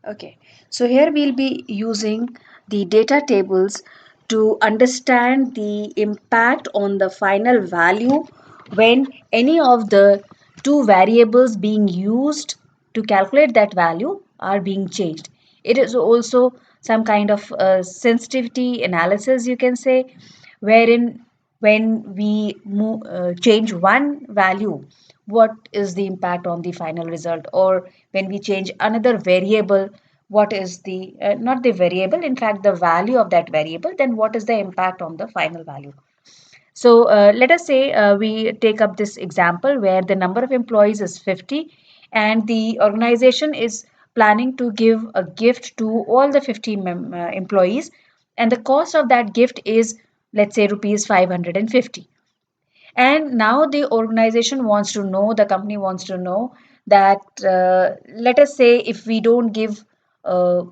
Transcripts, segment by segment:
Okay, so here we'll be using the data tables to understand the impact on the final value when any of the two variables being used to calculate that value are being changed. It is also some kind of sensitivity analysis, you can say, wherein when we change one value, what is the impact on the final result, or when we change another variable, what is the not the variable, in fact the value of that variable, then what is the impact on the final value. So let us say we take up this example where the number of employees is 50 and the organization is planning to give a gift to all the 50 employees, and the cost of that gift is, let's say, rupees 550. And now the organization wants to know, the company wants to know that let us say if we don't give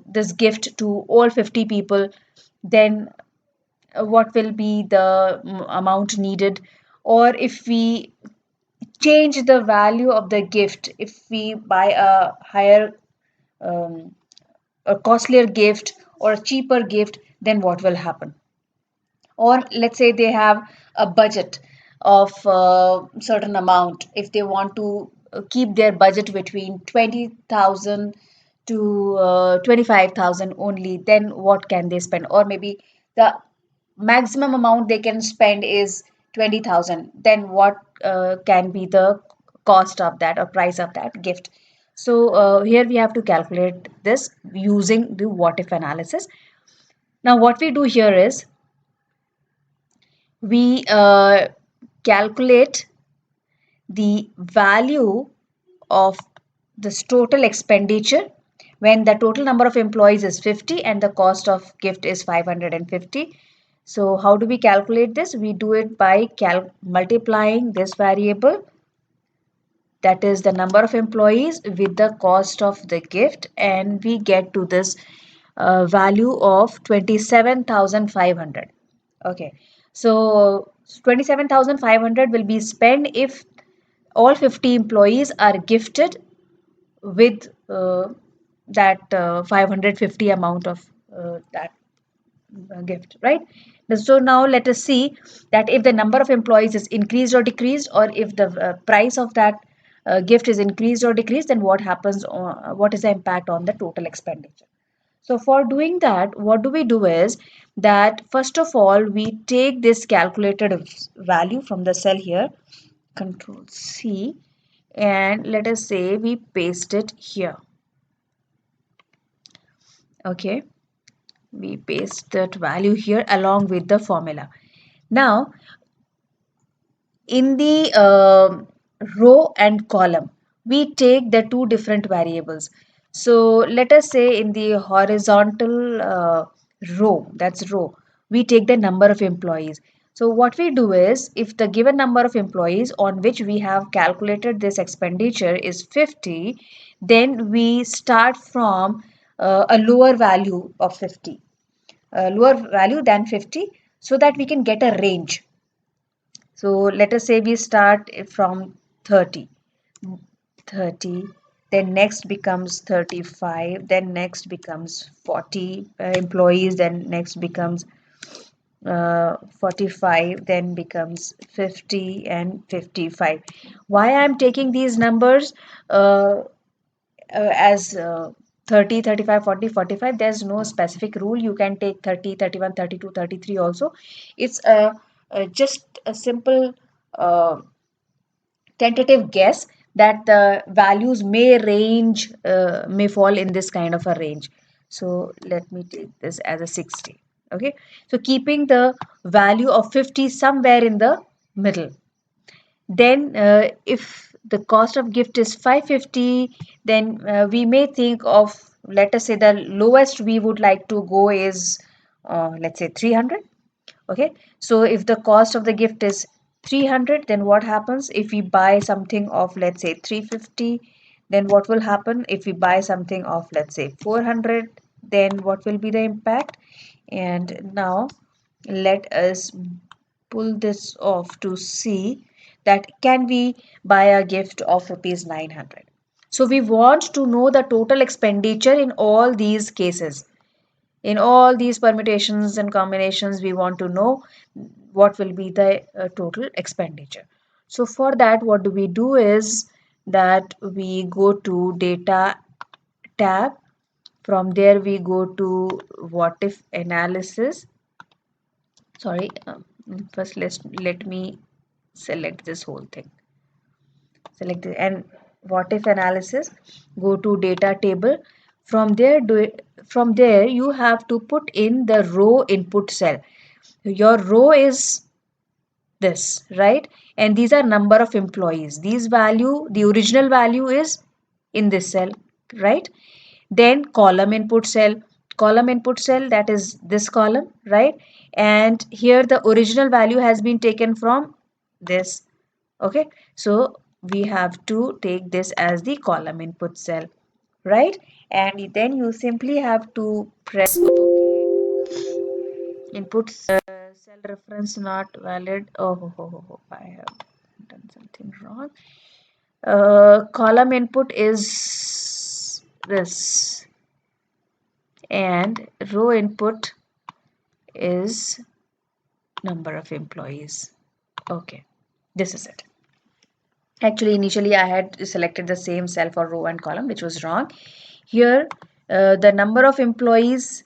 this gift to all 50 people, then what will be the amount needed, or if we change the value of the gift, if we buy a higher um, a costlier gift or a cheaper gift, then what will happen. Or let's say they have a budget of a certain amount, if they want to keep their budget between 20,000 to 25,000 only, then what can they spend? Or maybe the maximum amount they can spend is 20,000, then what can be the cost of that or price of that gift. So here we have to calculate this using the what if analysis. Now what we do here is we calculate the value of this total expenditure when the total number of employees is 50 and the cost of gift is 550. So how do we calculate this? We do it by multiplying this variable, that is the number of employees, with the cost of the gift, and we get to this value of 27,500. Okay, so 27,500 will be spent if all 50 employees are gifted with that 550 amount of that gift, right? So now let us see that if the number of employees is increased or decreased, or if the price of that gift is increased or decreased, then what happens, what is the impact on the total expenditure. So for doing that, what do we do is that first of all, we take this calculated value from the cell here, Control C, and let us say we paste it here. Okay, we paste that value here along with the formula. Now, in the row and column, we take the two different variables. So let us say in the horizontal row, that's row, we take the number of employees. So what we do is, if the given number of employees on which we have calculated this expenditure is 50, then we start from a lower value of 50, a lower value than 50, so that we can get a range. So let us say we start from 30, 30, then next becomes 35, then next becomes 40 employees, then next becomes 45, then becomes 50 and 55. Why I'm taking these numbers as 30, 35, 40, 45? There's no specific rule. You can take 30, 31, 32, 33 also. It's just a simple uh, tentative guess that the values may range, may fall in this kind of a range. So let me take this as a 60. Okay, so keeping the value of 50 somewhere in the middle. Then if the cost of gift is 550, then we may think of, let us say the lowest we would like to go is let's say 300. Okay, so if the cost of the gift is 300, then what happens if we buy something of, let's say, 350? Then what will happen if we buy something of, let's say, 400? Then what will be the impact? And now let us pull this off to see that can we buy a gift of rupees 900. So we want to know the total expenditure in all these cases. In all these permutations and combinations, we want to know what will be the total expenditure. So for that, what do we do is that we go to data tab. From there, we go to what if analysis. Sorry, first let me select this whole thing. Select it and what if analysis. Go to data table. From there you have to put in the row input cell. Your row is this, right? And these are number of employees. These value, the original value is in this cell, right? Then column input cell. Column input cell, that is this column, right? And here the original value has been taken from this. Okay, so we have to take this as the column input cell, right? And then you simply have to press OK. Input cell reference not valid. I have done something wrong. Column input is this, and row input is number of employees. Okay, this is it. Actually, initially I had selected the same cell for row and column, which was wrong. Here, the number of employees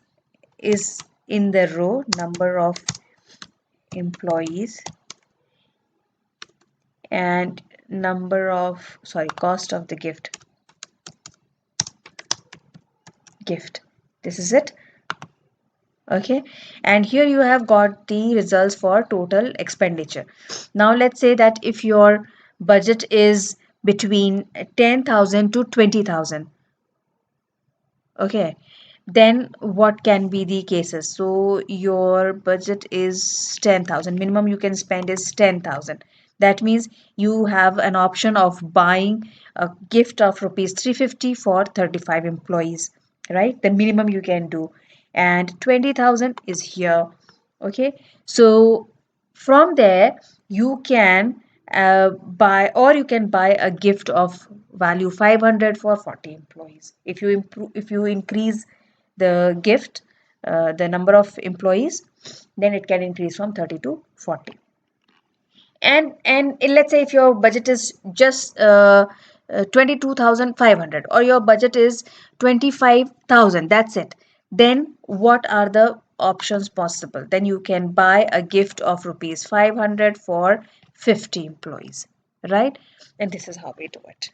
is in the row, number of employees, and cost of the gift. This is it. Okay, and here you have got the results for total expenditure. Now let's say that if your budget is between 10,000 to 20,000. Okay, then what can be the cases? So your budget is 10,000. Minimum you can spend is 10,000. That means you have an option of buying a gift of rupees 350 for 35 employees, right? The minimum you can do. And 20,000 is here. Okay, so from there you can buy, or you can buy a gift of value 500 for 40 employees. If you increase the gift, the number of employees, then it can increase from 30 to 40. And let's say if your budget is just 22,500, or your budget is 25,000, that's it. Then what are the options possible? Then you can buy a gift of rupees 500 for 50 employees, right? And this is how we do it.